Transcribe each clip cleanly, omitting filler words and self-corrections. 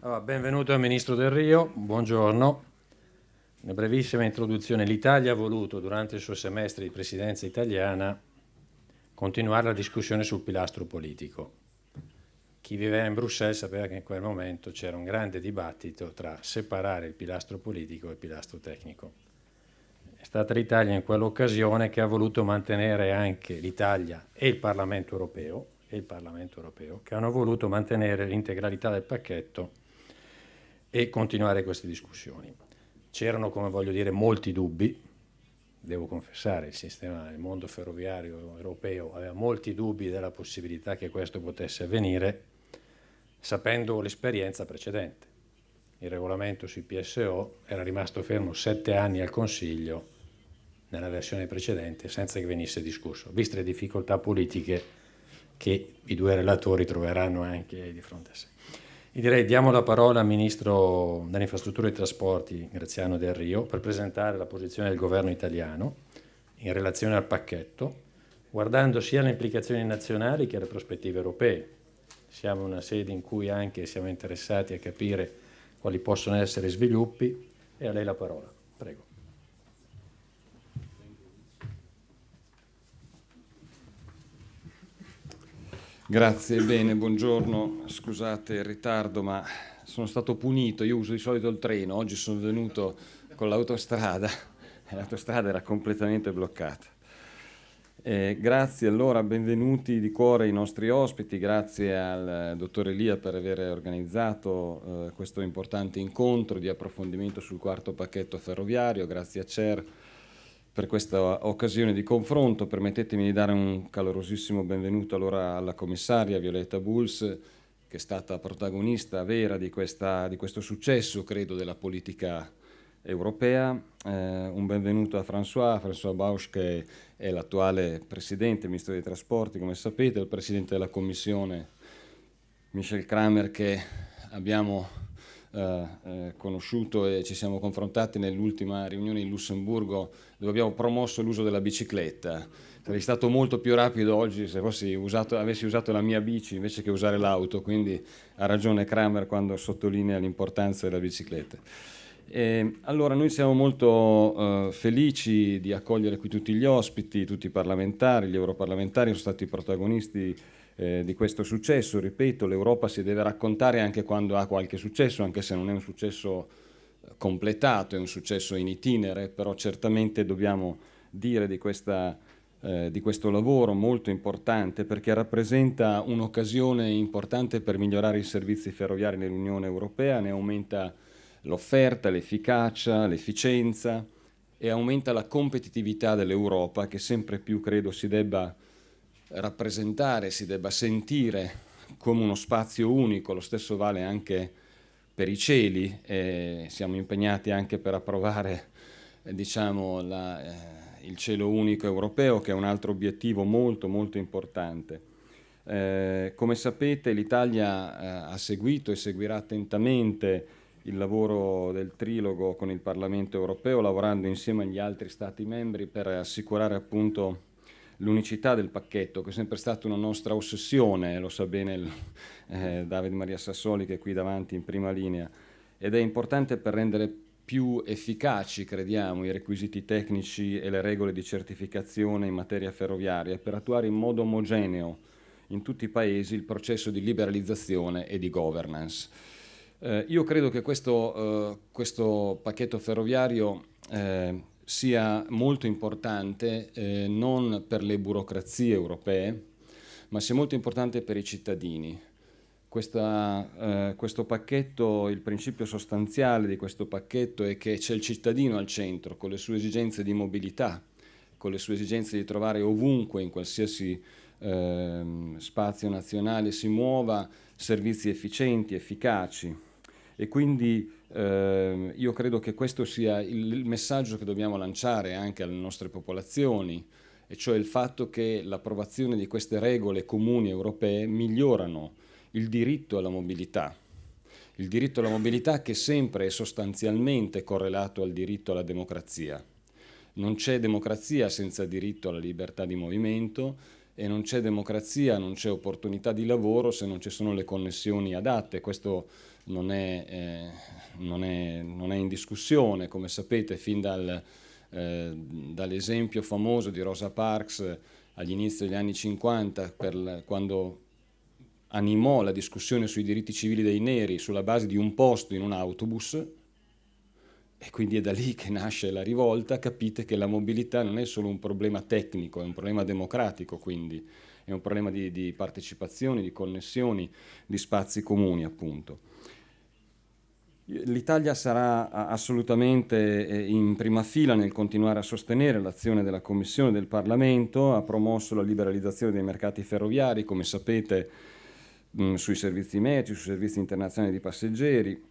Allora, benvenuto al Ministro Del Rio, buongiorno. Una brevissima introduzione. L'Italia ha voluto, durante il suo semestre di presidenza italiana, continuare la discussione sul pilastro politico. Chi viveva in Bruxelles sapeva che in quel momento c'era un grande dibattito tra separare il pilastro politico e il pilastro tecnico. È stata l'Italia in quell'occasione che ha voluto mantenere anche l'Italia e il Parlamento europeo, che hanno voluto mantenere l'integralità del pacchetto e continuare queste discussioni. C'erano, come voglio dire, molti dubbi, devo confessare, il mondo ferroviario europeo aveva molti dubbi della possibilità che questo potesse avvenire, sapendo l'esperienza precedente. Il regolamento sui PSO era rimasto fermo 7 anni al Consiglio nella versione precedente senza che venisse discusso, viste le difficoltà politiche che i due relatori troveranno anche di fronte a sé. E direi diamo la parola al Ministro delle Infrastrutture e Trasporti, Graziano Del Rio, per presentare la posizione del governo italiano in relazione al pacchetto, guardando sia le implicazioni nazionali che le prospettive europee. Siamo una sede in cui anche siamo interessati a capire quali possono essere sviluppi, e a lei la parola. Prego. Grazie, bene, buongiorno. Scusate il ritardo, ma sono stato punito. Io uso di solito il treno, oggi sono venuto con l'autostrada e l'autostrada era completamente bloccata. Grazie allora, benvenuti di cuore ai nostri ospiti, grazie al dottor Elia per aver organizzato questo importante incontro di approfondimento sul quarto pacchetto ferroviario, grazie a CER per questa occasione di confronto. Permettetemi di dare un calorosissimo benvenuto allora alla commissaria Violeta Bulc, che è stata protagonista vera di questo successo, credo, della politica europea. Un benvenuto a François Bausch, che è l'attuale Presidente, Ministro dei Trasporti, come sapete, il Presidente della Commissione, Michel Kramer, che abbiamo conosciuto e ci siamo confrontati nell'ultima riunione in Lussemburgo, dove abbiamo promosso l'uso della bicicletta. Sarei stato molto più rapido oggi se avessi usato la mia bici invece che usare l'auto, quindi ha ragione Kramer quando sottolinea l'importanza della bicicletta. Allora noi siamo molto felici di accogliere qui tutti gli ospiti, tutti i parlamentari, gli europarlamentari sono stati protagonisti di questo successo. Ripeto, l'Europa si deve raccontare anche quando ha qualche successo, anche se non è un successo completato, è un successo in itinere, però certamente dobbiamo dire di questo lavoro molto importante, perché rappresenta un'occasione importante per migliorare i servizi ferroviari nell'Unione Europea, ne aumenta l'offerta, l'efficacia, l'efficienza e aumenta la competitività dell'Europa, che sempre più credo si debba rappresentare, si debba sentire come uno spazio unico. Lo stesso vale anche per i cieli, e siamo impegnati anche per approvare il cielo unico europeo, che è un altro obiettivo molto molto importante. Come sapete, l'Italia ha seguito e seguirà attentamente il lavoro del trilogo con il Parlamento europeo, lavorando insieme agli altri Stati membri per assicurare appunto l'unicità del pacchetto, che è sempre stata una nostra ossessione, lo sa bene David Maria Sassoli, che è qui davanti in prima linea, ed è importante per rendere più efficaci, crediamo, i requisiti tecnici e le regole di certificazione in materia ferroviaria, per attuare in modo omogeneo in tutti i paesi il processo di liberalizzazione e di governance. Io credo che questo pacchetto ferroviario sia molto importante non per le burocrazie europee, ma sia molto importante per i cittadini. Questo pacchetto, il principio sostanziale di questo pacchetto è che c'è il cittadino al centro, con le sue esigenze di mobilità, con le sue esigenze di trovare ovunque, in qualsiasi spazio nazionale si muova, servizi efficienti, efficaci. E quindi io credo che questo sia il messaggio che dobbiamo lanciare anche alle nostre popolazioni, e cioè il fatto che l'approvazione di queste regole comuni europee migliorano il diritto alla mobilità. Il diritto alla mobilità, che sempre è sostanzialmente correlato al diritto alla democrazia. Non c'è democrazia senza diritto alla libertà di movimento, e non c'è democrazia, non c'è opportunità di lavoro se non ci sono le connessioni adatte. Questo non è in discussione, come sapete, fin dall'esempio famoso di Rosa Parks agli inizi degli anni 50, quando animò la discussione sui diritti civili dei neri sulla base di un posto in un autobus, e quindi è da lì che nasce la rivolta. Capite che la mobilità non è solo un problema tecnico, è un problema democratico, quindi è un problema di partecipazione, di connessioni, di spazi comuni, appunto. L'Italia sarà assolutamente in prima fila nel continuare a sostenere l'azione della Commissione e del Parlamento. Ha promosso la liberalizzazione dei mercati ferroviari, come sapete, sui servizi merci, sui servizi internazionali di passeggeri.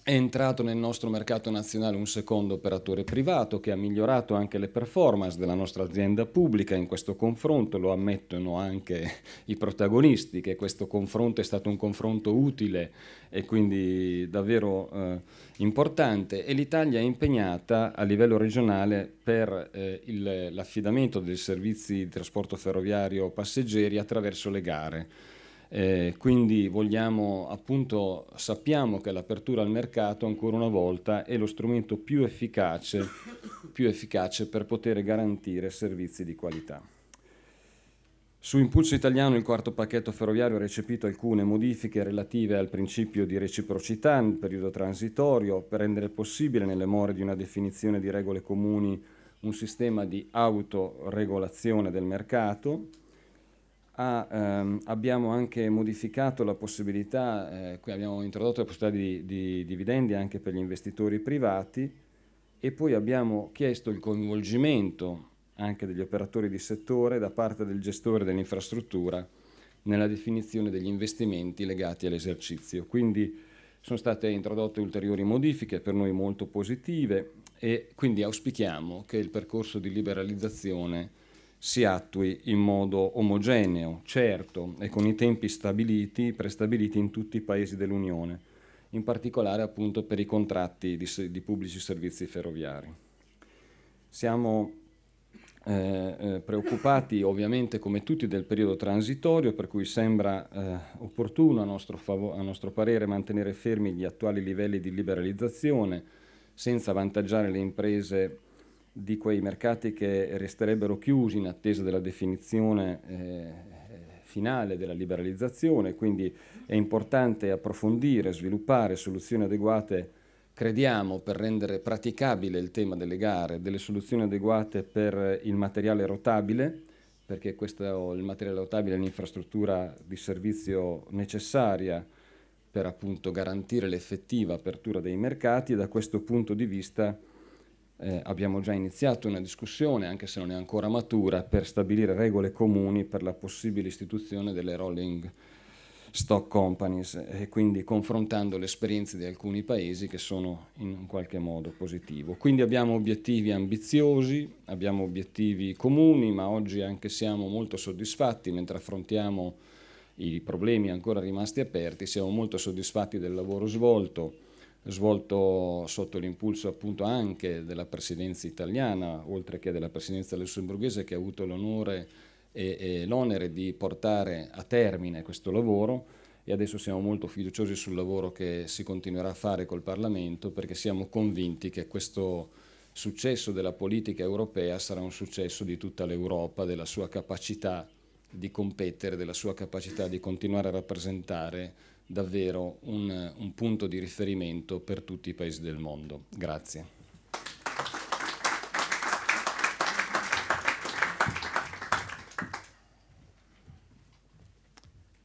È entrato nel nostro mercato nazionale un secondo operatore privato che ha migliorato anche le performance della nostra azienda pubblica in questo confronto. Lo ammettono anche i protagonisti, che questo confronto è stato un confronto utile e quindi davvero importante, e l'Italia è impegnata a livello regionale per l'affidamento dei servizi di trasporto ferroviario passeggeri attraverso le gare. Quindi sappiamo che l'apertura al mercato ancora una volta è lo strumento più efficace per poter garantire servizi di qualità. Su impulso italiano il IV Pacchetto Ferroviario ha recepito alcune modifiche relative al principio di reciprocità nel periodo transitorio per rendere possibile, nelle more di una definizione di regole comuni, un sistema di autoregolazione del mercato. Abbiamo anche modificato la possibilità, abbiamo introdotto la possibilità di dividendi anche per gli investitori privati, e poi abbiamo chiesto il coinvolgimento anche degli operatori di settore da parte del gestore dell'infrastruttura nella definizione degli investimenti legati all'esercizio. Quindi sono state introdotte ulteriori modifiche per noi molto positive, e quindi auspichiamo che il percorso di liberalizzazione si attui in modo omogeneo, certo e con i tempi prestabiliti in tutti i paesi dell'Unione, in particolare appunto per i contratti di pubblici servizi ferroviari. Siamo preoccupati ovviamente come tutti del periodo transitorio, per cui sembra opportuno a nostro parere mantenere fermi gli attuali livelli di liberalizzazione senza avvantaggiare le imprese di quei mercati che resterebbero chiusi in attesa della definizione finale della liberalizzazione. Quindi è importante approfondire, sviluppare soluzioni adeguate, crediamo, per rendere praticabile il tema delle gare, delle soluzioni adeguate per il materiale rotabile, perché il materiale rotabile è un'infrastruttura di servizio necessaria per appunto garantire l'effettiva apertura dei mercati, e da questo punto di vista abbiamo già iniziato una discussione, anche se non è ancora matura, per stabilire regole comuni per la possibile istituzione delle rolling stock companies, e quindi confrontando le esperienze di alcuni paesi che sono in qualche modo positivo. Quindi abbiamo obiettivi ambiziosi, abbiamo obiettivi comuni, ma oggi anche siamo molto soddisfatti mentre affrontiamo i problemi ancora rimasti aperti. Siamo molto soddisfatti del lavoro svolto sotto l'impulso appunto anche della presidenza italiana, oltre che della presidenza lussemburghese, che ha avuto l'onore e l'onere di portare a termine questo lavoro, e adesso siamo molto fiduciosi sul lavoro che si continuerà a fare col Parlamento, perché siamo convinti che questo successo della politica europea sarà un successo di tutta l'Europa, della sua capacità di competere, della sua capacità di continuare a rappresentare davvero un punto di riferimento per tutti i paesi del mondo. Grazie.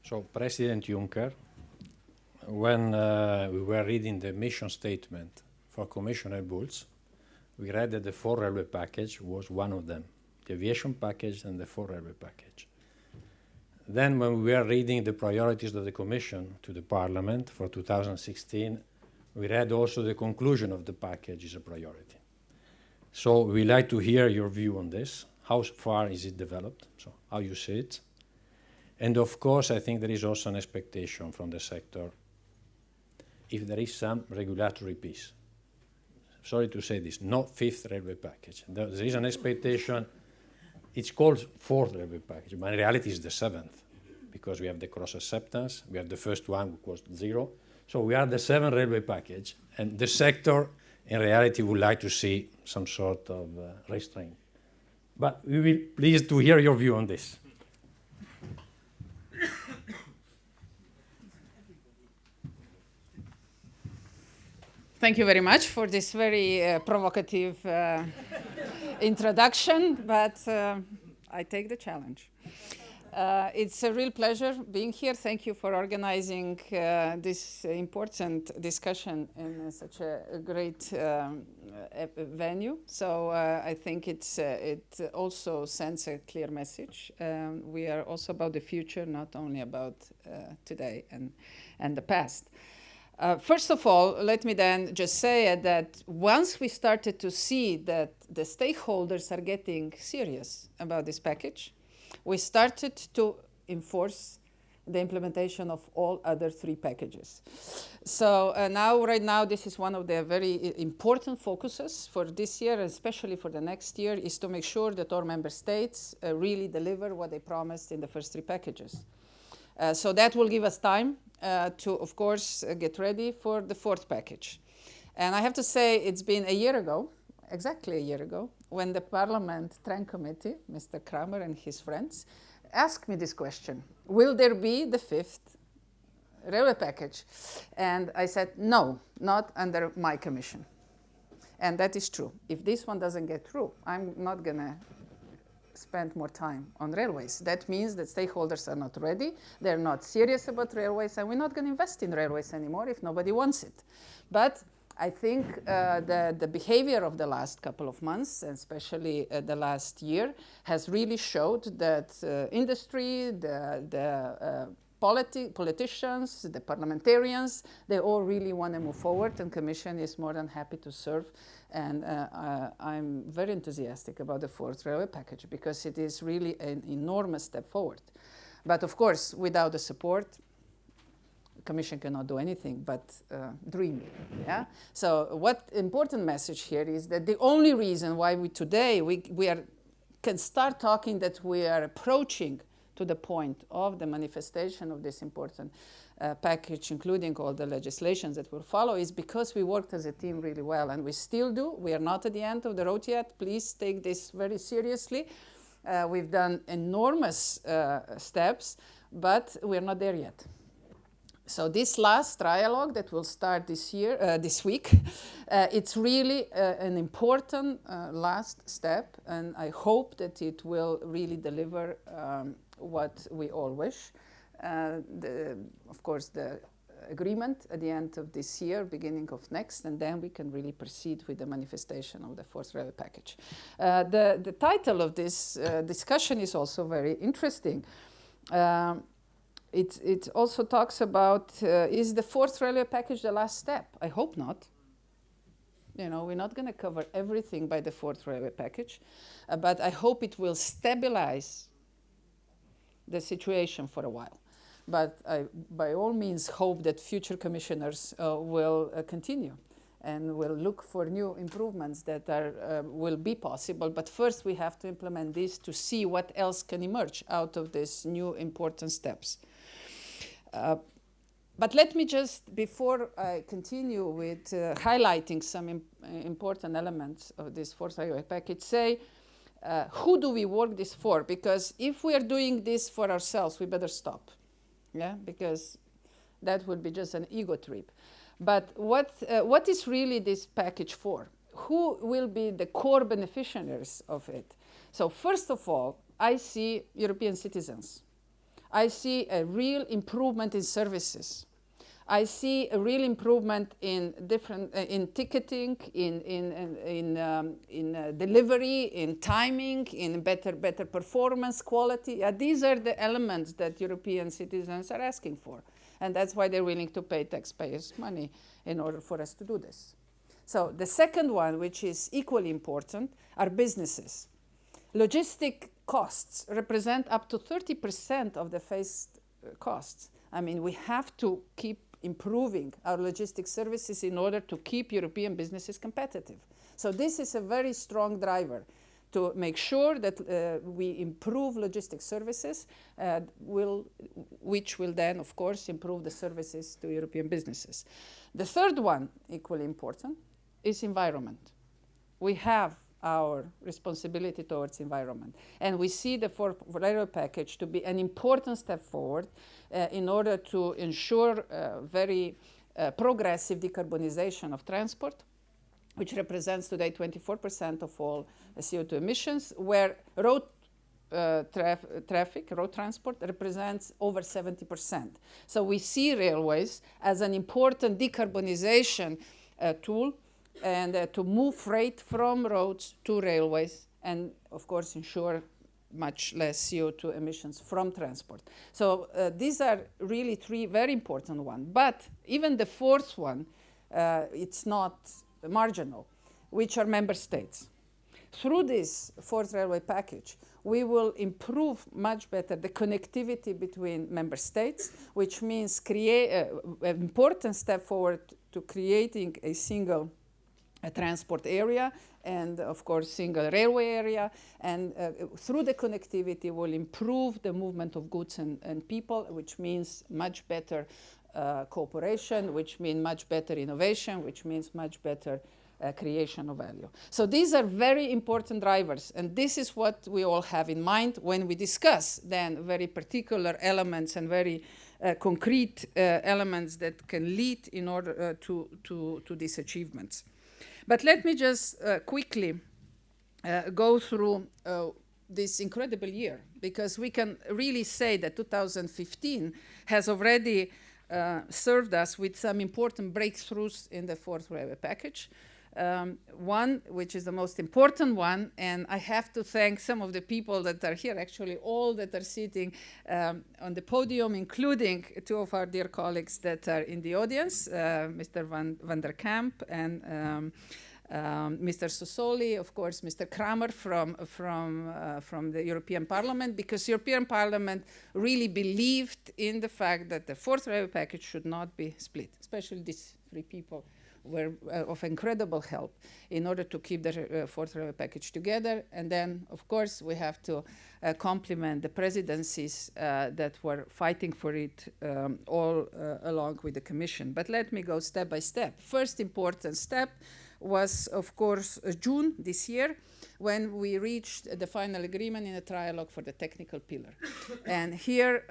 So, President Juncker, when we were reading the mission statement for Commissioner Bulc, we read that the 4 railway package was one of them, the aviation package and the 4 railway package. Then when we were reading the priorities of the Commission to the Parliament for 2016, we read also the conclusion of the package is a priority. So we'd like to hear your view on this. How far is it developed? So how you see it? And of course, I think there is also an expectation from the sector if there is some regulatory piece. Sorry to say this, no 5th railway package. There is an expectation it's called fourth railway package, but in reality it's the seventh, because we have the cross acceptance, we have the first one, which was 0. So we are the seventh railway package, and the sector in reality would like to see some sort of restraint. But we will be pleased to hear your view on this. Thank you very much for this very provocative introduction, but I take the challenge. It's a real pleasure being here. Thank you for organizing this important discussion in such a great venue. So I think it also sends a clear message. We are also about the future, not only about today and the past. First of all, let me then just say that once we started to see that the stakeholders are getting serious about this package, we started to enforce the implementation of all other 3 packages. So right now, this is one of the very important focuses for this year, especially for the next year, is to make sure that all member states really deliver what they promised in the first 3 packages. So that will give us time to, of course, get ready for the 4th package. And I have to say, it's been a year ago, exactly a year ago, when the Parliament Tran Committee, Mr. Kramer and his friends, asked me this question: will there be the 5th railway package? And I said, no, not under my commission. And that is true. If this one doesn't get through, I'm not going to spend more time on railways. That means that stakeholders are not ready, they're not serious about railways, and we're not going to invest in railways anymore if nobody wants it. But I think the behavior of the last couple of months, and especially the last year, has really showed that industry, the politicians, the parliamentarians, they all really want to move forward, and Commission is more than happy to serve. And I'm very enthusiastic about the 4th railway package, because it is really an enormous step forward. But of course, without the support, the Commission cannot do anything but dream. Yeah? So what important message here is that the only reason why today can start talking that we are approaching to the point of the manifestation of this important package, including all the legislations that will follow, is because we worked as a team really well, and we still do. We are not at the end of the road yet. Please take this very seriously. We've done enormous steps, but we're not there yet. So this last trialogue that will start this week, it's really an important last step, and I hope that it will really deliver what we all wish. Of course, the agreement at the end of this year, beginning of next, and then we can really proceed with the manifestation of the 4th railway package. The title of this discussion is also very interesting. It also talks about, is the 4th railway package the last step? I hope not. You know, we're not going to cover everything by the 4th railway package, but I hope it will stabilize the situation for a while. But I, by all means, hope that future commissioners will continue and will look for new improvements that will be possible. But first, we have to implement this to see what else can emerge out of these new important steps. But let me just, before I continue with highlighting some important elements of this 4th railway package, say, who do we work this for? Because if we are doing this for ourselves, we better stop. Yeah, because that would be just an ego trip. But what is really this package for? Who will be the core beneficiaries of it? So first of all, I see European citizens. I see a real improvement in services. I see a real improvement in in ticketing, in delivery, in timing, in better performance, quality. These are the elements that European citizens are asking for, and that's why they're willing to pay taxpayers' money in order for us to do this. So the second one, which is equally important, are businesses. Logistic costs represent up to 30% of the faced costs. I mean, we have to keep improving our logistic services in order to keep European businesses competitive. So this is a very strong driver to make sure that we improve logistics services, which will then, of course, improve the services to European businesses. The third one, equally important, is environment. We have our responsibility towards environment. And we see the IV Pacchetto package to be an important step forward in order to ensure very progressive decarbonization of transport, which represents today 24% of all CO2 emissions, where road traffic, road transport, represents over 70%. So we see railways as an important decarbonization tool, and to move freight from roads to railways, and of course ensure much less CO2 emissions from transport. So these are really three very important ones. But even the fourth one, it's not marginal, which are member states. Through this fourth railway package, we will improve much better the connectivity between member states, which means create an important step forward to creating a single transport area and, of course, single railway area. And through the connectivity, will improve the movement of goods and people, which means much better cooperation, which means much better innovation, which means much better creation of value. So these are very important drivers, and this is what we all have in mind when we discuss then very particular elements and very concrete elements that can lead in order to these achievements. But let me just quickly go through this incredible year, because we can really say that 2015 has already served us with some important breakthroughs in the fourth railway package. One, which is the most important one, and I have to thank some of the people that are here, actually all that are sitting on the podium, including two of our dear colleagues that are in the audience, Mr. Van der Kamp and Mr. Sassoli, of course, Mr. Kramer from the European Parliament, because European Parliament really believed in the fact that the fourth railway package should not be split, especially these three people were of incredible help in order to keep the fourth railway package together. And then, of course, we have to compliment the presidencies that were fighting for it all along with the Commission. But let me go step by step. First important step was, of course, June this year, when we reached the final agreement in a trialogue for the technical pillar. And here,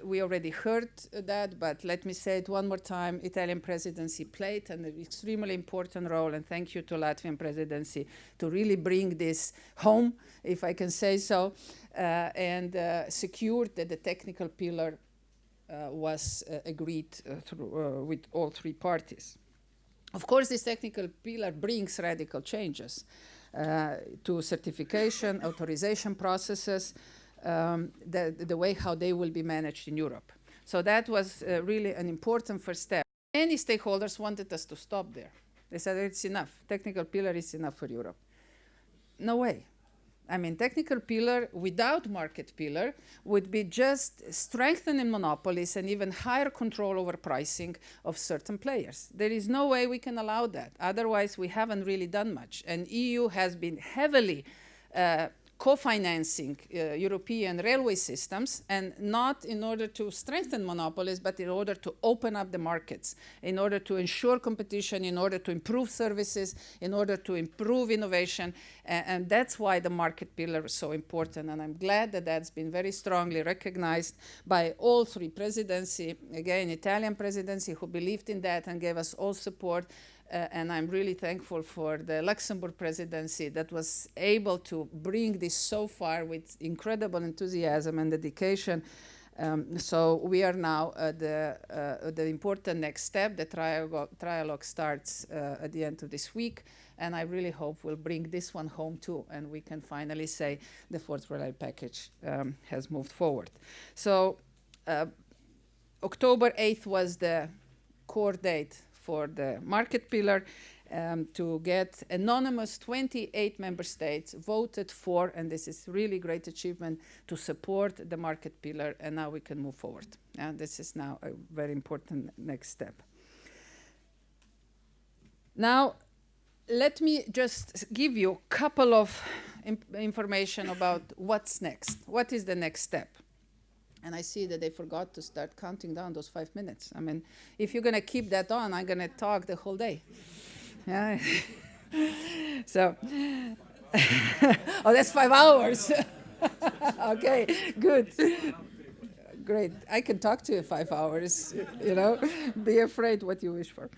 we already heard that, but let me say it one more time, Italian presidency played an extremely important role, and thank you to Latvian presidency to really bring this home, if I can say so, and secured that the technical pillar was agreed through, with all three parties. Of course, this technical pillar brings radical changes to certification, authorization processes, the way how they will be managed in Europe. So that was really an important first step. Many stakeholders wanted us to stop there. They said it's enough. Technical pillar is enough for Europe. No way. I mean, technical pillar without market pillar would be just strengthening monopolies and even higher control over pricing of certain players. There is no way we can allow that. Otherwise, we haven't really done much. And EU has been heavily co-financing European railway systems, and not in order to strengthen monopolies, but in order to open up the markets, in order to ensure competition, in order to improve services, in order to improve innovation. And that's why the market pillar is so important. And I'm glad that that's been very strongly recognized by all three presidencies. Again, Italian presidency, who believed in that and gave us all support. And I'm really thankful for the Luxembourg presidency that was able to bring this so far with incredible enthusiasm and dedication. So we are now at the important next step. The trialogue starts at the end of this week. And I really hope we'll bring this one home too. And we can finally say the fourth railway package has moved forward. So October 8th was the core date for the market pillar, to get anonymous 28 member states voted for, and this is really great achievement, to support the market pillar, and now we can move forward. And this is now a very important next step. Now, let me just give you a couple of information about what's next. What is the next step? And I see that they forgot to start counting down those 5 minutes. I mean, if you're going to keep that on, I'm going to talk the whole day. Yeah. So, oh, that's 5 hours. Okay, good. Great. I can talk to you 5 hours, you know. Be afraid what you wish for.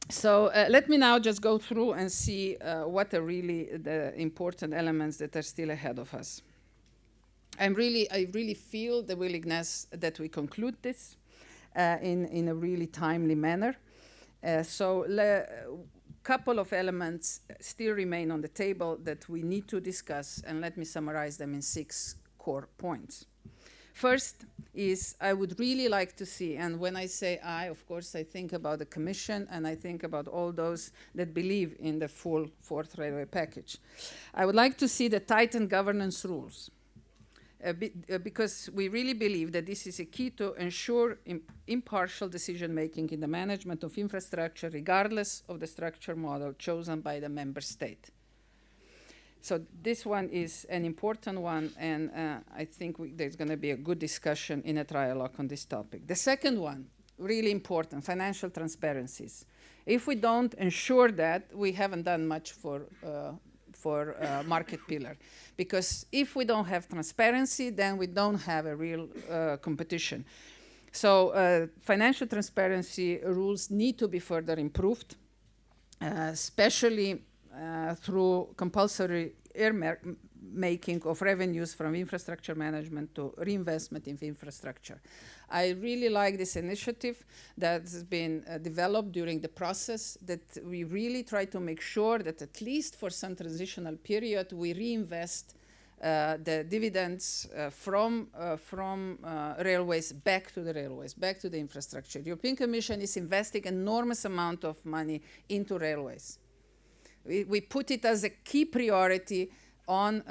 So let me now just go through and see what are really the important elements that are still ahead of us. I really feel the willingness that we conclude this in a really timely manner. So couple of elements still remain on the table that we need to discuss, and let me summarize them in 6 core points. First is I would really like to see, and when I say I, of course, I think about the Commission and I think about all those that believe in the full fourth railway package. I would like to see the tightened governance rules because we really believe that this is a key to ensure impartial decision-making in the management of infrastructure, regardless of the structure model chosen by the member state. So this one is an important one, and I think there's going to be a good discussion in a trialogue on this topic. The second one, really important, financial transparencies. If we don't ensure that, we haven't done much for market pillar. Because if we don't have transparency, then we don't have a real competition. So financial transparency rules need to be further improved, especially through compulsory earmarking of revenues from infrastructure management to reinvestment in infrastructure. I really like this initiative that has been developed during the process, that we really try to make sure that at least for some transitional period, we reinvest the dividends from railways back to the railways, back to the infrastructure. The European Commission is investing enormous amount of money into railways. We put it as a key priority on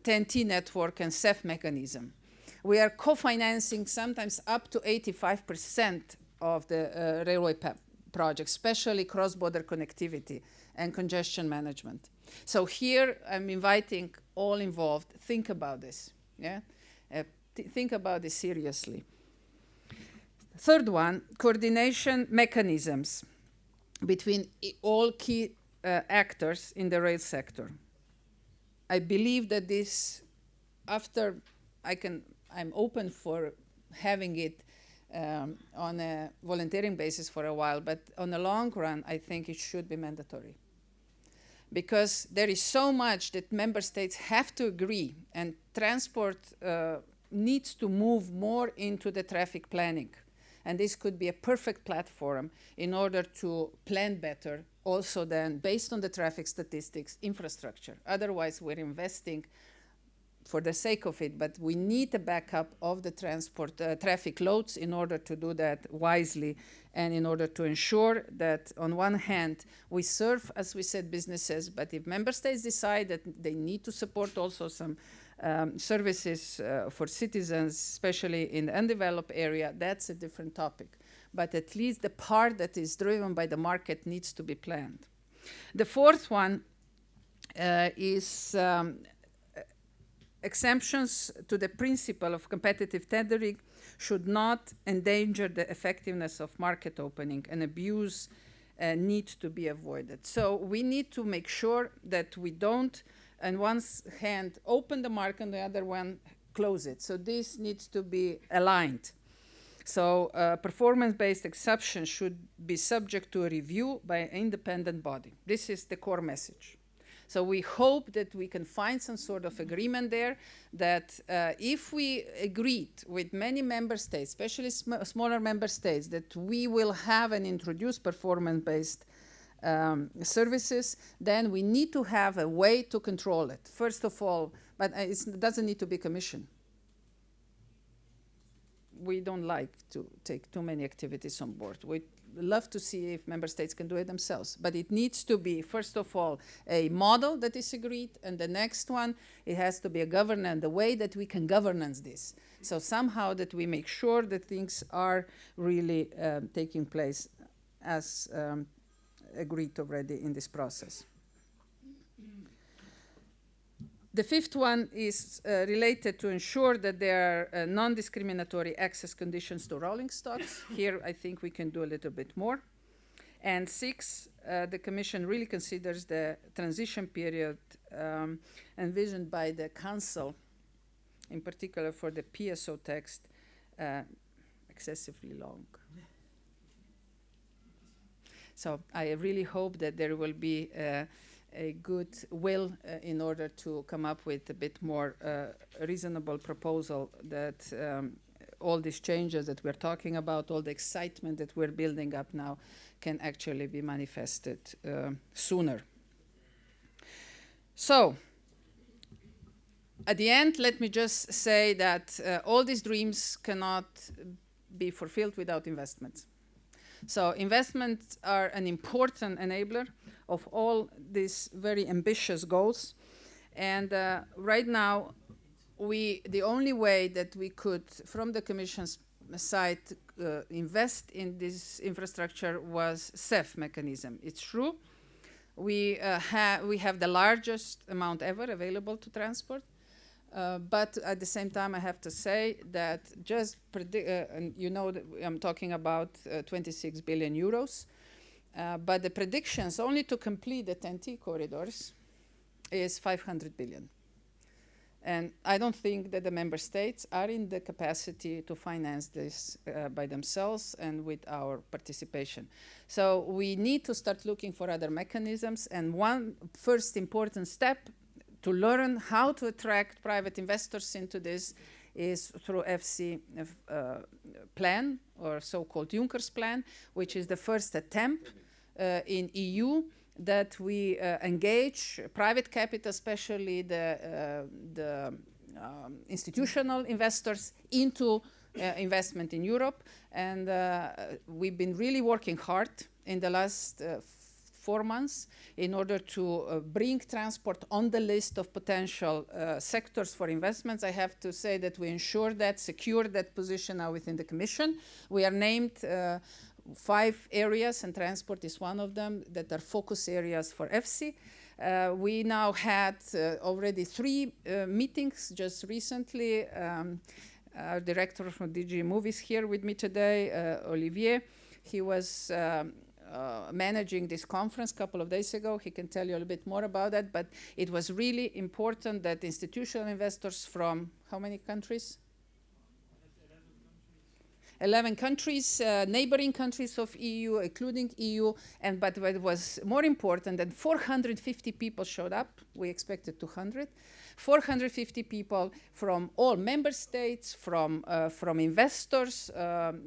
TEN-T network and CEF mechanism. We are co-financing sometimes up to 85% of the railway projects, especially cross-border connectivity and congestion management. So here I'm inviting all involved, think about this. Yeah? Think about this seriously. Third one, coordination mechanisms between all key actors in the rail sector. I believe that this, I'm open for having it on a volunteering basis for a while, but on the long run, I think it should be mandatory. Because there is so much that member states have to agree, and transport needs to move more into the traffic planning. And this could be a perfect platform in order to plan better, also then, based on the traffic statistics, infrastructure. Otherwise, we're investing for the sake of it, but we need a backup of the transport traffic loads in order to do that wisely, and in order to ensure that, on one hand, we serve, as we said, businesses, but if member states decide that they need to support also some services for citizens, especially in the undeveloped area, that's a different topic. But at least the part that is driven by the market needs to be planned. The fourth one is exemptions to the principle of competitive tendering should not endanger the effectiveness of market opening, and abuse needs to be avoided. So we need to make sure that we don't, on one hand, open the market, on the other one, close it. So this needs to be aligned. So performance-based exceptions should be subject to a review by an independent body. This is the core message. So we hope that we can find some sort of agreement there, that if we agreed with many member states, especially smaller member states, that we will have and introduce performance-based services, then we need to have a way to control it. First of all, but it doesn't need to be commission. We don't like to take too many activities on board. We love to see if member states can do it themselves. But it needs to be, first of all, a model that is agreed, and the next one, it has to be a governance, the way that we can governance this. So somehow that we make sure that things are really taking place as agreed already in this process. The fifth one is related to ensure that there are non-discriminatory access conditions to rolling stocks. Here, I think we can do a little bit more. And six, the Commission really considers the transition period envisioned by the Council, in particular for the PSO text, excessively long. So I really hope that there will be a good will in order to come up with a bit more reasonable proposal that all these changes that we're talking about, all the excitement that we're building up now, can actually be manifested sooner. So, at the end, let me just say that all these dreams cannot be fulfilled without investments. So investments are an important enabler of all these very ambitious goals. And right now, the only way that we could, from the Commission's side, invest in this infrastructure was CEF mechanism. It's true. We have the largest amount ever available to transport. But at the same time, I have to say that just you know that I'm talking about 26 billion euros. But the predictions only to complete the 10T corridors is 500 billion. And I don't think that the member states are in the capacity to finance this by themselves and with our participation. So we need to start looking for other mechanisms. And one first important step to learn how to attract private investors into this is through FC plan, or so-called Juncker's plan, which is the first attempt in EU that we engage private capital, especially the institutional investors, into investment in Europe. And we've been really working hard in the last 4 months in order to bring transport on the list of potential sectors for investments. I have to say that we ensure that, secure that position now within the Commission. We are named 5 areas, and transport is one of them, that are focus areas for EFSI. We now had already 3 meetings just recently. Our director from DG Move is here with me today, Olivier. He was managing this conference a couple of days ago. He can tell you a little bit more about that, but it was really important that institutional investors from how many countries? 11 countries, neighboring countries of EU, including EU, but what was more important than 450 people showed up. We expected 200. 450 people from all member states, from investors,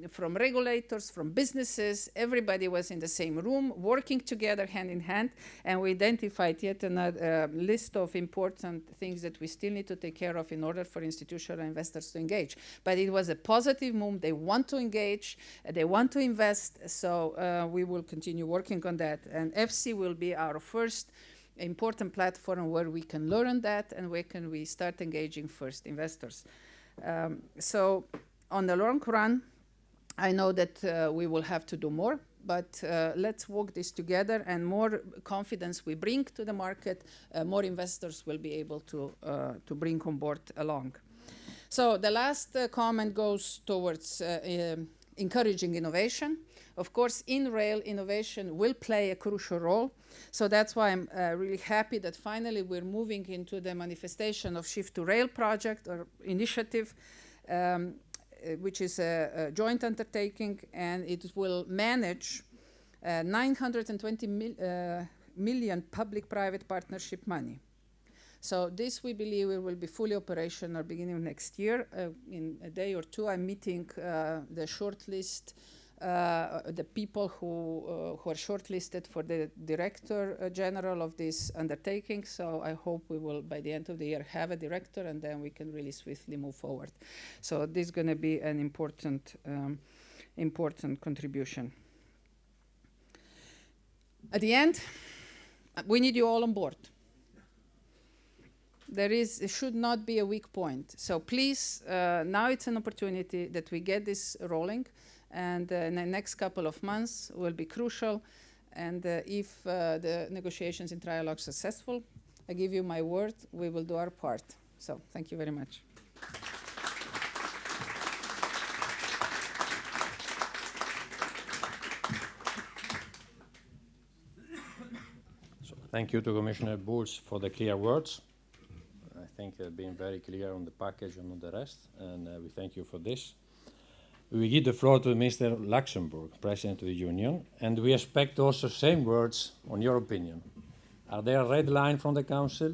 from regulators, from businesses. Everybody was in the same room, working together hand in hand, and we identified yet another list of important things that we still need to take care of in order for institutional investors to engage. But it was a positive move. They want to engage, they want to invest, so we will continue working on that. And FC will be our first important platform where we can learn that and where can we start engaging first investors. So on the long run, I know that we will have to do more, but let's walk this together, and more confidence we bring to the market, more investors will be able to bring on board along. So the last comment goes towards encouraging innovation. Of course, in rail, innovation will play a crucial role. So that's why I'm really happy that finally we're moving into the manifestation of Shift to Rail project or initiative, which is a joint undertaking, and it will manage 920 million public-private partnership money. So this, we believe, will be fully operational beginning of next year. In a day or two, I'm meeting the shortlist, the people who are shortlisted for the Director General of this undertaking. So I hope we will, by the end of the year, have a director, and then we can really swiftly move forward. So this is going to be an important contribution. At the end, we need you all on board. It should not be a weak point. So please, now it's an opportunity that we get this rolling, and in the next couple of months will be crucial. And if the negotiations in trialogue are successful, I give you my word, we will do our part. So thank you very much. Thank you to Commissioner Bulc for the clear words. I think they've been very clear on the package and on the rest, and we thank you for this. We give the floor to Mr. Luxembourg, President of the Union, and we expect also same words on your opinion. Are there a red line from the Council?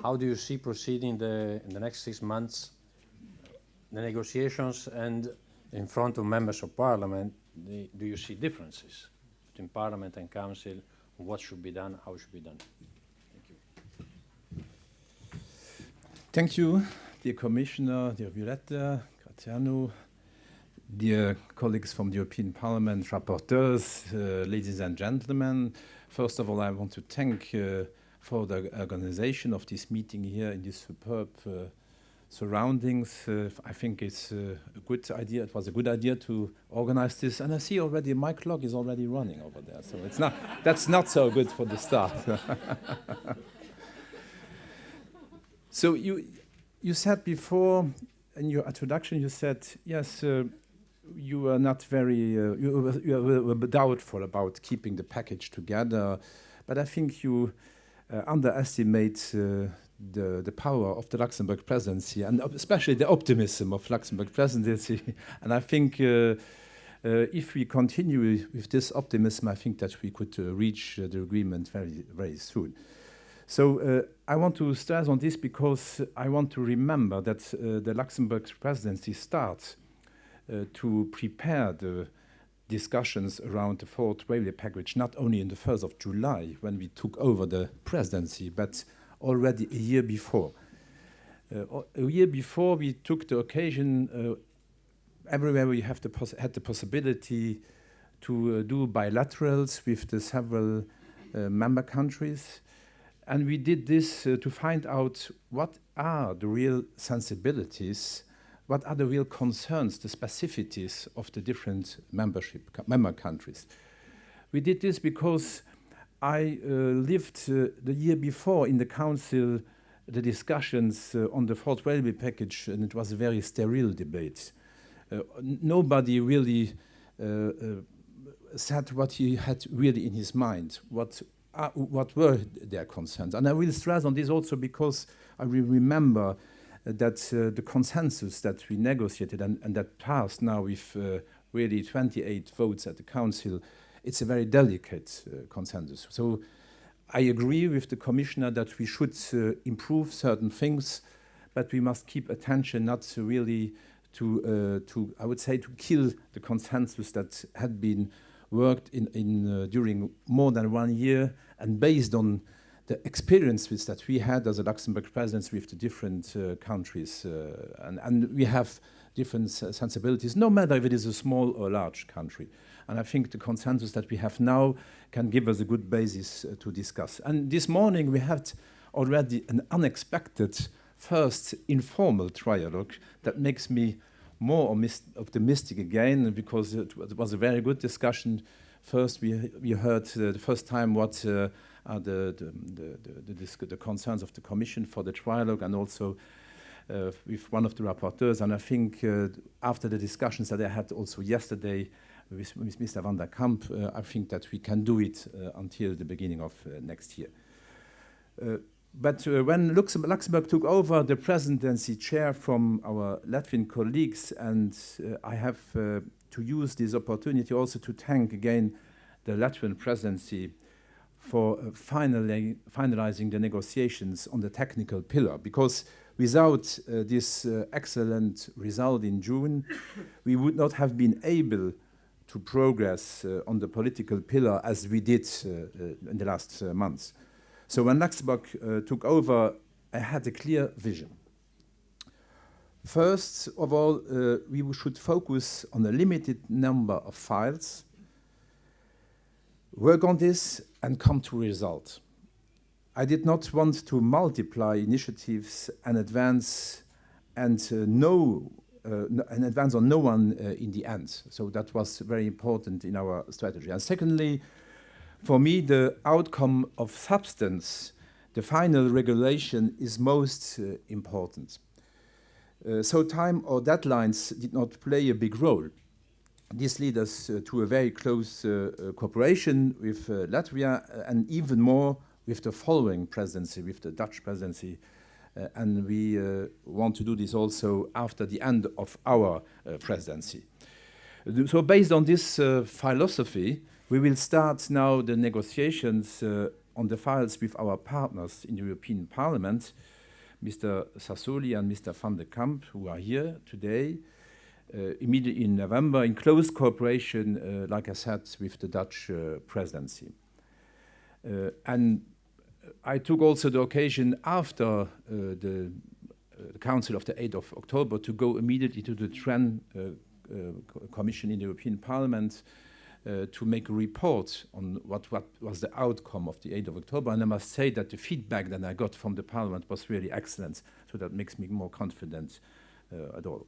How do you see proceeding in the next 6 months, the negotiations, and in front of members of Parliament, do you see differences between Parliament and Council? What should be done, how it should be done? Thank you. Thank you, dear Commissioner, dear Violetta, Graziano, dear colleagues from the European Parliament, rapporteurs, ladies and gentlemen. First of all, I want to thank for the organization of this meeting here in this superb surroundings. I think it's a good idea. It was a good idea to organize this, and I see already my clock is already running over there. So it's not. That's not so good for the start. So you said before in your introduction, you said yes. You were not very. You were doubtful about keeping the package together, but I think you underestimate. The power of the Luxembourg presidency, and especially the optimism of Luxembourg presidency. And I think if we continue with this optimism, I think that we could reach the agreement very, very soon. So I want to stress on this because I want to remember that the Luxembourg presidency starts to prepare the discussions around the fourth railway package, not only in the 1st of July when we took over the presidency, but already a year before. A year before, we took the occasion, everywhere we had the possibility to do bilaterals with the several member countries. And we did this to find out what are the real sensibilities, what are the real concerns, the specificities of the different member countries. We did this because I lived the year before in the Council the discussions on the fourth railway package, and it was a very sterile debate. Nobody really said what he had really in his mind, what were their concerns. And I will stress on this also because I will remember that the consensus that we negotiated and that passed now with really 28 votes at the Council, it's a very delicate consensus. So I agree with the Commissioner that we should improve certain things, but we must keep attention not to really I would say, to kill the consensus that had been worked in during more than 1 year and based on the experiences that we had as a Luxembourg presidency with the different countries. And we have different sensibilities, no matter if it is a small or large country. And I think the consensus that we have now can give us a good basis to discuss. And this morning we had already an unexpected first informal trialogue that makes me more optimistic again, because it was a very good discussion. First, we heard the first time what are the concerns of the Commission for the trialogue, and also with one of the rapporteurs. And I think after the discussions that I had also yesterday with Mr. Van der Kamp, I think that we can do it until the beginning of next year. But when Luxembourg took over the presidency chair from our Latvian colleagues, and I have to use this opportunity also to thank again the Latvian presidency for finalizing the negotiations on the technical pillar, because without this excellent result in June, we would not have been able to progress on the political pillar as we did in the last months. So when Luxembourg took over, I had a clear vision. First of all, we should focus on a limited number of files, work on this, and come to a result. I did not want to multiply initiatives and advance on no one in the end. So that was very important in our strategy. And secondly, for me, the outcome of substance the final regulation is most important. So time or deadlines did not play a big role. This leads us to a very close cooperation with Latvia and even more with the following presidency, with the Dutch presidency. And we want to do this also after the end of our presidency. So based on this philosophy, we will start now the negotiations on the files with our partners in the European Parliament, Mr. Sassoli and Mr. van der Kamp, who are here today, immediately in November, in close cooperation, like I said, with the Dutch presidency. And I took also the occasion after the Council of the 8th of October to go immediately to the TREN Commission in the European Parliament to make a report on what was the outcome of the 8th of October. And I must say that the feedback that I got from the Parliament was really excellent, so that makes me more confident at all.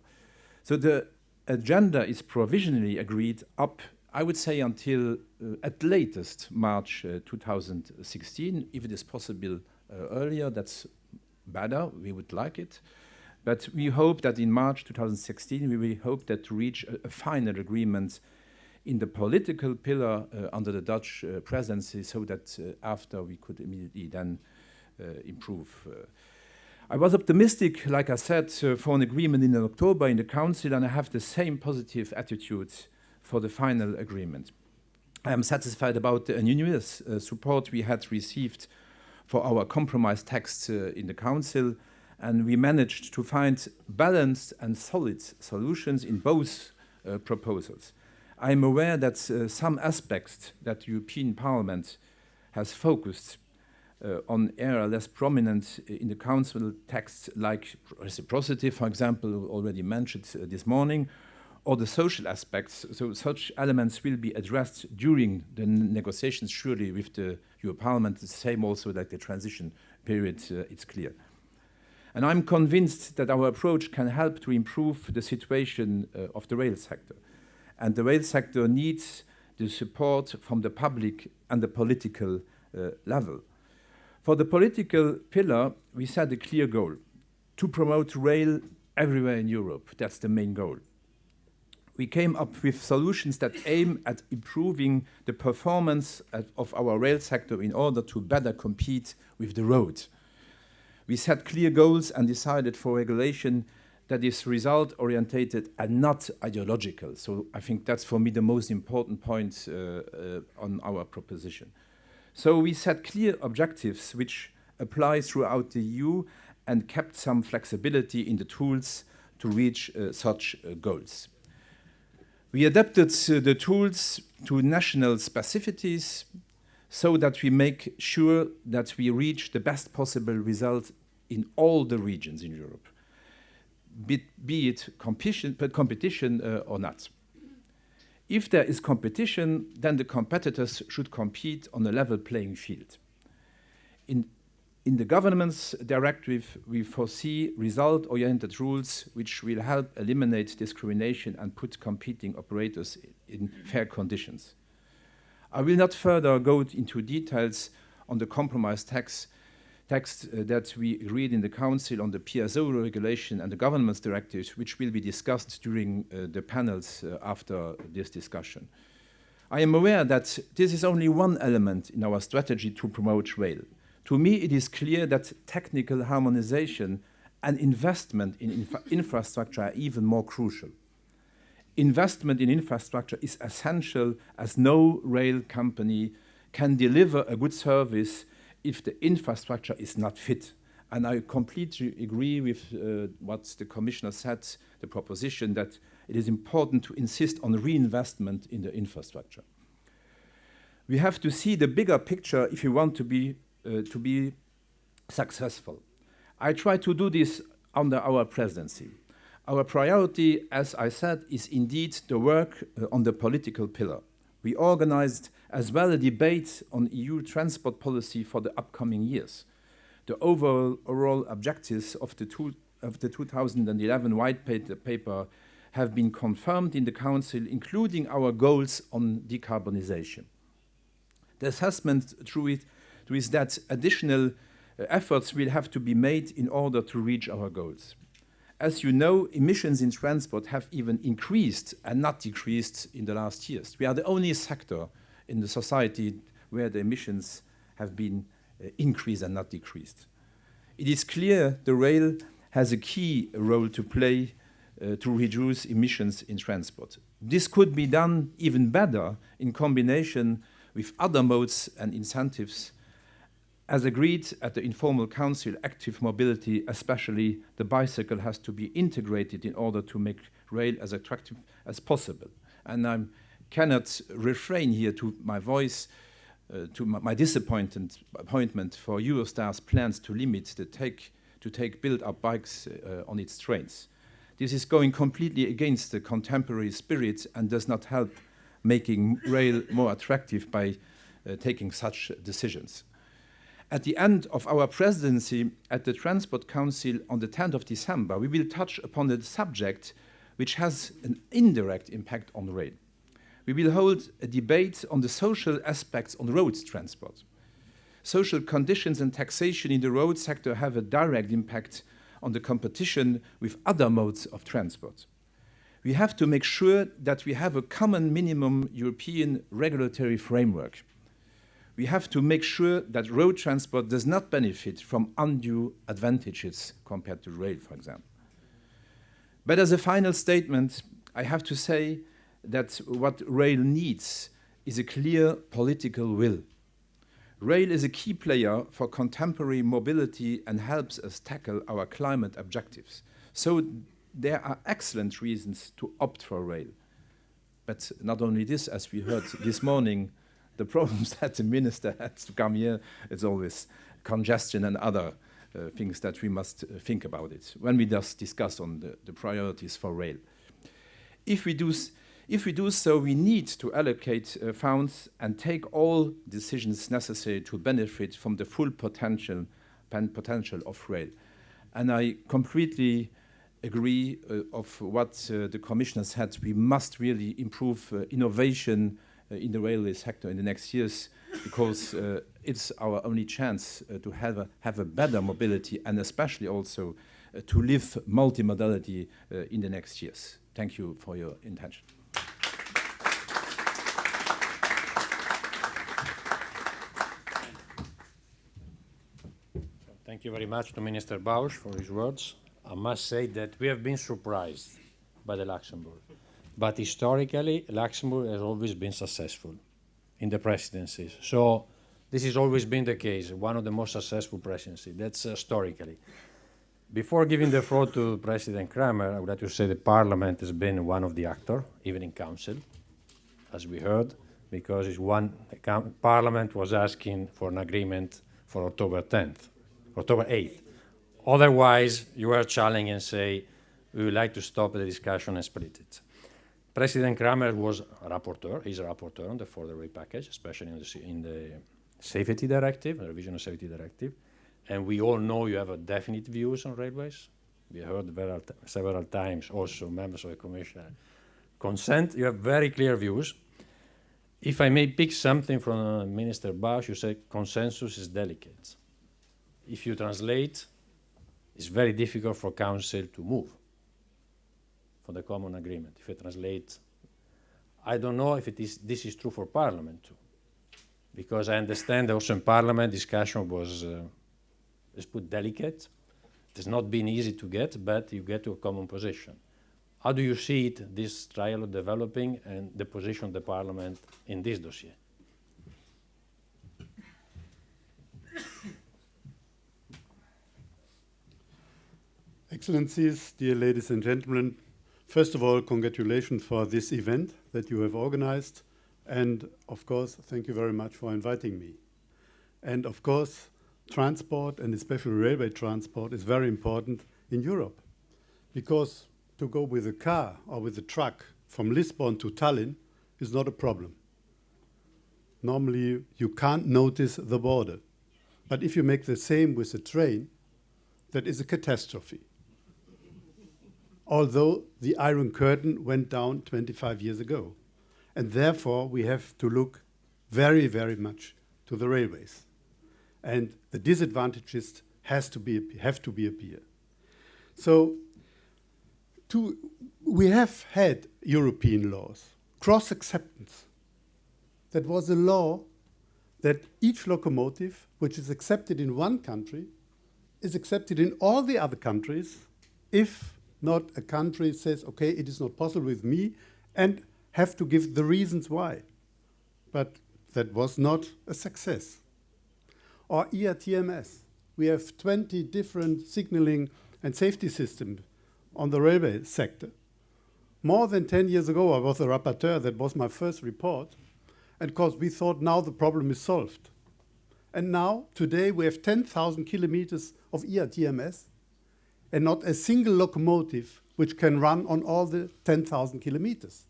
So the agenda is provisionally agreed up, I would say, until at latest March 2016. If it is possible earlier, that's better, we would like it. But we hope that in March 2016, we will hope that to reach a final agreement in the political pillar under the Dutch presidency, so that after we could immediately then improve. I was optimistic, like I said, for an agreement in October in the Council, and I have the same positive attitude for the final agreement. I am satisfied about the unanimous support we had received for our compromise text in the Council, and we managed to find balanced and solid solutions in both proposals. I am aware that some aspects that the European Parliament has focused on areas less prominent in the Council text, like reciprocity, for example, already mentioned this morning, or the social aspects. So such elements will be addressed during the negotiations, surely, with the European Parliament. The same also like the transition period, it's clear. And I'm convinced that our approach can help to improve the situation of the rail sector. And the rail sector needs the support from the public and the political level. For the political pillar, we set a clear goal: to promote rail everywhere in Europe. That's the main goal. We came up with solutions that aim at improving the performance of our rail sector in order to better compete with the road. We set clear goals and decided for regulation that is result-orientated and not ideological. So I think that's, for me, the most important point on our proposition. So we set clear objectives which apply throughout the EU and kept some flexibility in the tools to reach such goals. We adapted the tools to national specificities so that we make sure that we reach the best possible result in all the regions in Europe, be it competition or not. If there is competition, then the competitors should compete on a level playing field. In the government's directive, we foresee result-oriented rules which will help eliminate discrimination and put competing operators in fair conditions. I will not further go into details on the compromise text that we agreed in the Council on the PSO regulation and the government's directives, which will be discussed during the panels after this discussion. I am aware that this is only one element in our strategy to promote rail. To me, it is clear that technical harmonization and investment in infrastructure are even more crucial. Investment in infrastructure is essential, as no rail company can deliver a good service if the infrastructure is not fit. And I completely agree with what the Commissioner said, the proposition that it is important to insist on reinvestment in the infrastructure. We have to see the bigger picture if we want to be successful. I try to do this under our presidency. Our priority, as I said, is indeed the work on the political pillar. We organized as well a debate on EU transport policy for the upcoming years. The overall objectives of the 2011 white paper have been confirmed in the Council, including our goals on decarbonization. The assessment through it is that additional efforts will have to be made in order to reach our goals. As you know, emissions in transport have even increased and not decreased in the last years. We are the only sector in the society where the emissions have been increased and not decreased. It is clear the rail has a key role to play to reduce emissions in transport. This could be done even better in combination with other modes and incentives. As agreed at the informal council, active mobility, especially the bicycle, has to be integrated in order to make rail as attractive as possible. And I cannot refrain here to my voice, to my disappointment for Eurostar's plans to limit the build-up bikes on its trains. This is going completely against the contemporary spirit and does not help making rail more attractive by taking such decisions. At the end of our presidency at the Transport Council on the 10th of December, we will touch upon a subject which has an indirect impact on rail. We will hold a debate on the social aspects on road transport. Social conditions and taxation in the road sector have a direct impact on the competition with other modes of transport. We have to make sure that we have a common minimum European regulatory framework. We have to make sure that road transport does not benefit from undue advantages compared to rail, for example. But as a final statement, I have to say that what rail needs is a clear political will. Rail is a key player for contemporary mobility and helps us tackle our climate objectives. So there are excellent reasons to opt for rail. But not only this, as we heard this morning, the problems that the minister had to come here, it's always congestion and other things that we must think about it when we just discuss on the priorities for rail. If we do so, we need to allocate funds and take all decisions necessary to benefit from the full potential of rail. And I completely agree of what the Commissioner said. We must really improve innovation in the railway sector in the next years, because it's our only chance to have a better mobility and especially also to live multimodality in the next years. Thank you for your attention. Thank you very much to Minister Bausch for his words. I must say that we have been surprised by the Luxembourg. But historically, Luxembourg has always been successful in the presidencies. So this has always been the case, one of the most successful presidencies. That's historically. Before giving the floor to President Kramer, I would like to say the Parliament has been one of the actors, even in Council, as we heard, because Parliament was asking for an agreement for October 8th. Otherwise, you are challenging and say, we would like to stop the discussion and split it. President Kramer was a rapporteur. He's a rapporteur on the IV package, especially in the safety directive, the revision of safety directive. And we all know you have a definite views on railways. We heard several times also members of the Commission consent. You have very clear views. If I may pick something from Minister Bausch, you say consensus is delicate. If you translate, it's very difficult for Council to move for the common agreement. If you translate, I don't know if this is true for Parliament too, because I understand also in Parliament discussion was, let's put delicate. It has not been easy to get, but you get to a common position. How do you see it, this trial developing and the position of the Parliament in this dossier? Excellencies, dear ladies and gentlemen, first of all, congratulations for this event that you have organized. And of course, thank you very much for inviting me. And of course, transport, and especially railway transport, is very important in Europe. Because to go with a car or with a truck from Lisbon to Tallinn is not a problem. Normally, you can't notice the border. But if you make the same with a train, that is a catastrophe. Although the Iron Curtain went down 25 years ago. And therefore, we have to look very, very much to the railways. and the disadvantages have to be appear. So we have had European laws, cross-acceptance. That was a law that each locomotive, which is accepted in one country, is accepted in all the other countries, if not a country says, okay, it is not possible with me, and have to give the reasons why. But that was not a success. Or ERTMS. We have 20 different signaling and safety systems on the railway sector. More than 10 years ago, I was a rapporteur. That was my first report. And of course, we thought now the problem is solved. And now, today, we have 10,000 kilometers of ERTMS and not a single locomotive which can run on all the 10,000 kilometers.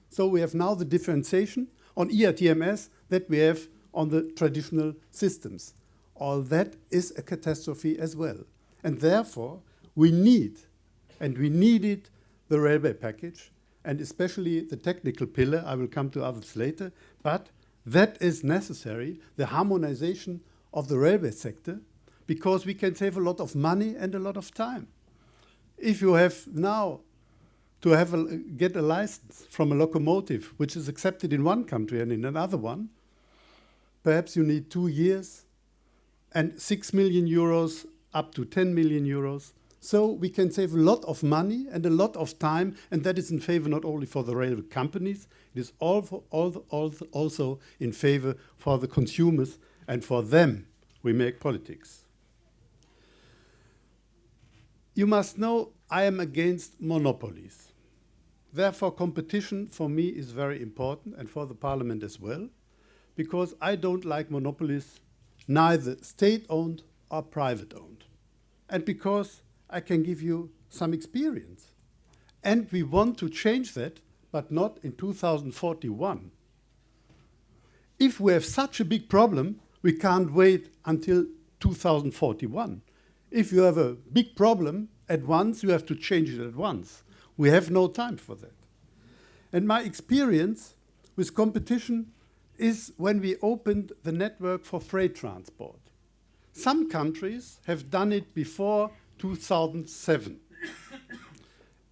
So we have now the differentiation on ERTMS that we have on the traditional systems. All that is a catastrophe as well. And therefore, we need, and we needed the railway package, and especially the technical pillar. I will come to others later, but that is necessary, the harmonization of the railway sector, because we can save a lot of money and a lot of time. If you have now to get a license from a locomotive which is accepted in one country and in another one, perhaps you need 2 years and 6 million euros up to 10 million euros. So we can save a lot of money and a lot of time, and that is in favor not only for the railway companies, it is also in favor for the consumers, and for them we make politics. You must know I am against monopolies. Therefore, competition for me is very important, and for the Parliament as well, because I don't like monopolies, neither state-owned or private-owned. And because I can give you some experience. And we want to change that, but not in 2041. If we have such a big problem, we can't wait until 2041. If you have a big problem at once, you have to change it at once. We have no time for that. And my experience with competition is when we opened the network for freight transport. Some countries have done it before 2007.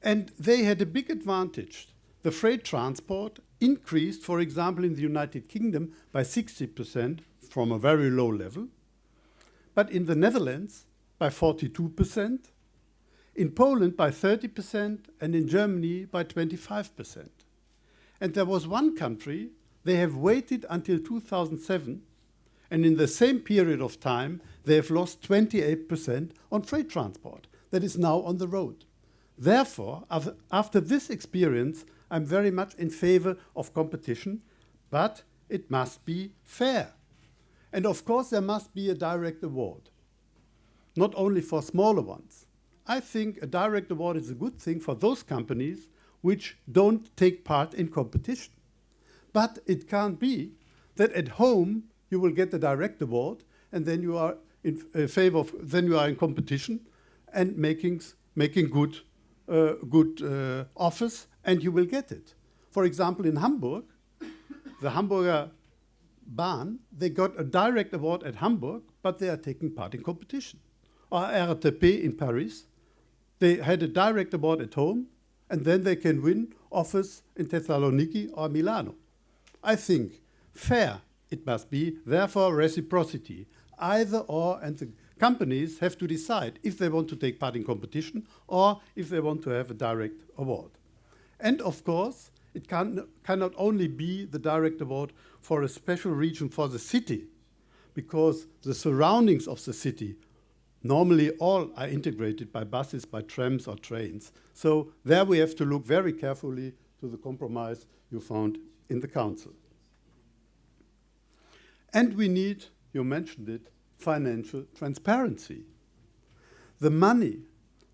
And they had a big advantage. The freight transport increased, for example, in the United Kingdom by 60% from a very low level, but in the Netherlands by 42%, in Poland by 30%, and in Germany by 25%. And there was one country, they have waited until 2007, and in the same period of time, they have lost 28% on freight transport that is now on the road. Therefore, after this experience, I'm very much in favor of competition, but it must be fair. And of course, there must be a direct award, not only for smaller ones. I think a direct award is a good thing for those companies which don't take part in competition. But it can't be that at home you will get the direct award, and then you are in favor of, then you are in competition and making good offers, and you will get it. For example, in Hamburg, the Hamburger Bahn, they got a direct award at Hamburg, but they are taking part in competition. Or RATP in Paris, they had a direct award at home, and then they can win offers in Thessaloniki or Milano. I think fair it must be, therefore reciprocity, either or, and the companies have to decide if they want to take part in competition or if they want to have a direct award. And of course, it cannot only be the direct award for a special region for the city, because the surroundings of the city, normally all are integrated by buses, by trams or trains. So there we have to look very carefully to the compromise you found in the Council. And we need, you mentioned it, financial transparency. The money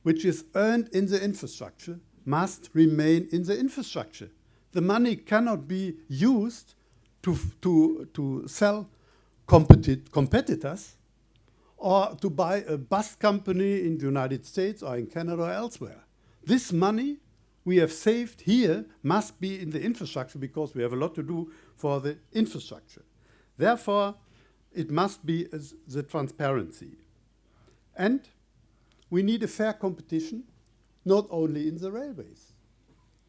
which is earned in the infrastructure must remain in the infrastructure. The money cannot be used to sell competitors or to buy a bus company in the United States or in Canada or elsewhere. This money we have saved here must be in the infrastructure, because we have a lot to do for the infrastructure. Therefore, it must be the transparency. And we need a fair competition, not only in the railways.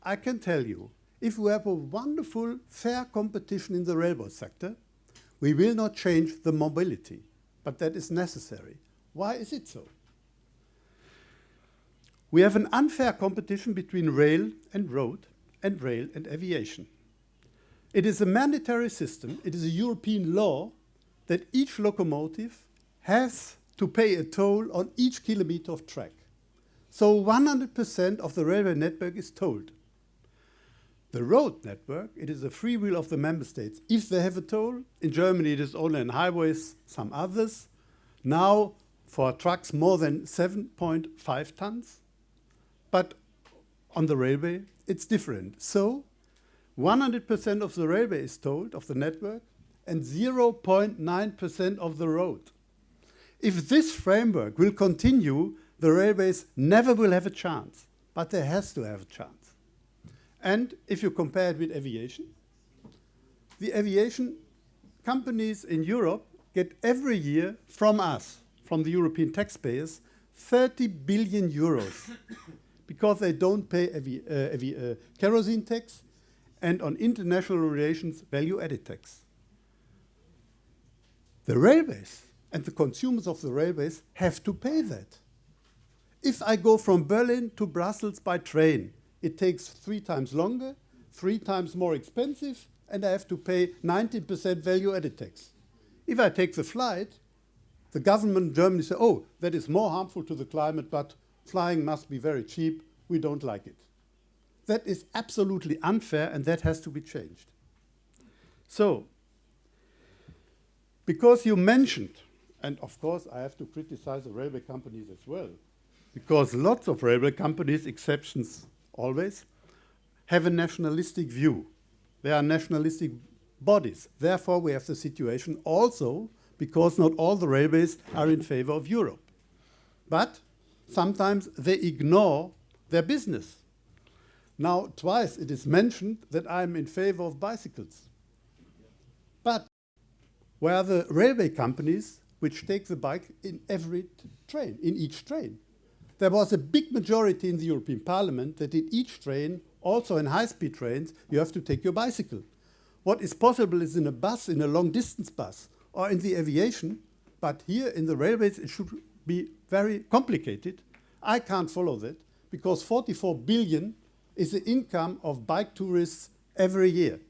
I can tell you, if we have a wonderful, fair competition in the railway sector, we will not change the mobility, but that is necessary. Why is it so? We have an unfair competition between rail and road, and rail and aviation. It is a mandatory system, it is a European law that each locomotive has to pay a toll on each kilometer of track. So 100% of the railway network is tolled. The road network, it is a free will of the member states. If they have a toll, in Germany it is only on highways, some others. Now for trucks more than 7.5 tons. But on the railway, it's different. So 100% of the railway is tolled, of the network, and 0.9% of the road. If this framework will continue, the railways never will have a chance, but they has to have a chance. And if you compare it with aviation, the aviation companies in Europe get every year from us, from the European taxpayers, 30 billion euros because they don't pay kerosene tax and on international relations value-added tax. The railways and the consumers of the railways have to pay that. If I go from Berlin to Brussels by train, it takes 3 times longer, 3 times more expensive, and I have to pay 19% value-added tax. If I take the flight, the government in Germany says, oh, that is more harmful to the climate, but flying must be very cheap, we don't like it. That is absolutely unfair, and that has to be changed. So, because you mentioned, and of course I have to criticize the railway companies as well, because lots of railway companies, exceptions always, have a nationalistic view. They are nationalistic bodies. Therefore, we have the situation also because not all the railways are in favor of Europe. But sometimes they ignore their business. Now, twice it is mentioned that I'm in favor of bicycles. But where are the railway companies which take the bike in every train, in each train? There was a big majority in the European Parliament that in each train, also in high-speed trains, you have to take your bicycle. What is possible is in a bus, in a long-distance bus, or in the aviation, but here in the railways it should be very complicated. I can't follow that, because 44 billion is the income of bike tourists every year.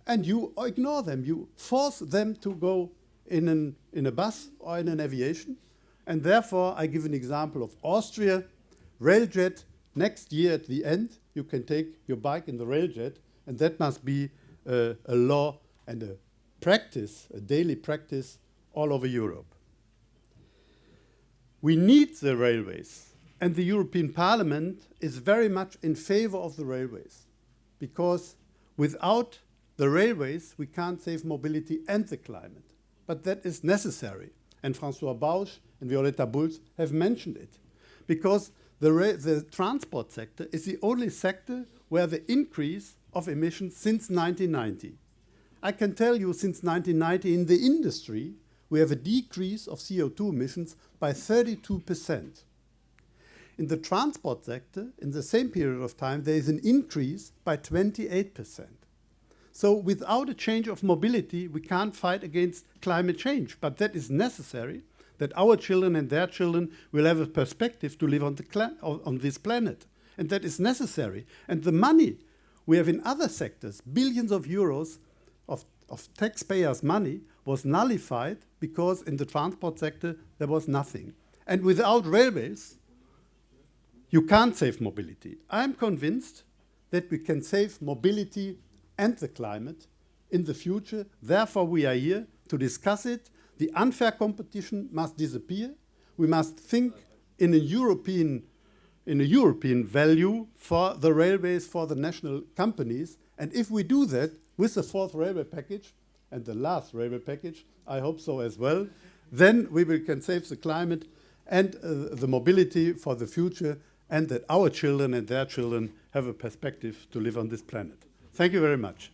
And you ignore them. You force them to go in a bus or in an aviation. And therefore, I give an example of Austria, Railjet. Next year at the end, you can take your bike in the Railjet, and that must be a law and a practice, a daily practice all over Europe. We need the railways, and the European Parliament is very much in favor of the railways, because without the railways, we can't save mobility and the climate. But that is necessary, and François Bausch and Violetta Bulc have mentioned it, because the transport sector is the only sector where the increase of emissions since 1990. I can tell you since 1990 in the industry, we have a decrease of CO2 emissions by 32%. In the transport sector, in the same period of time, there is an increase by 28%. So without a change of mobility, we can't fight against climate change, but that is necessary that our children and their children will have a perspective to live on this planet. And that is necessary. And the money we have in other sectors, billions of euros of taxpayers' money, was nullified because in the transport sector there was nothing. And without railways, you can't save mobility. I'm convinced that we can save mobility and the climate in the future. Therefore, we are here to discuss it. The unfair competition must disappear. We must think in a European value for the railways, for the national companies. And if we do that with the 4th railway package and the last railway package, I hope so as well, then we can save the climate and the mobility for the future, and that our children and their children have a perspective to live on this planet. Thank you very much.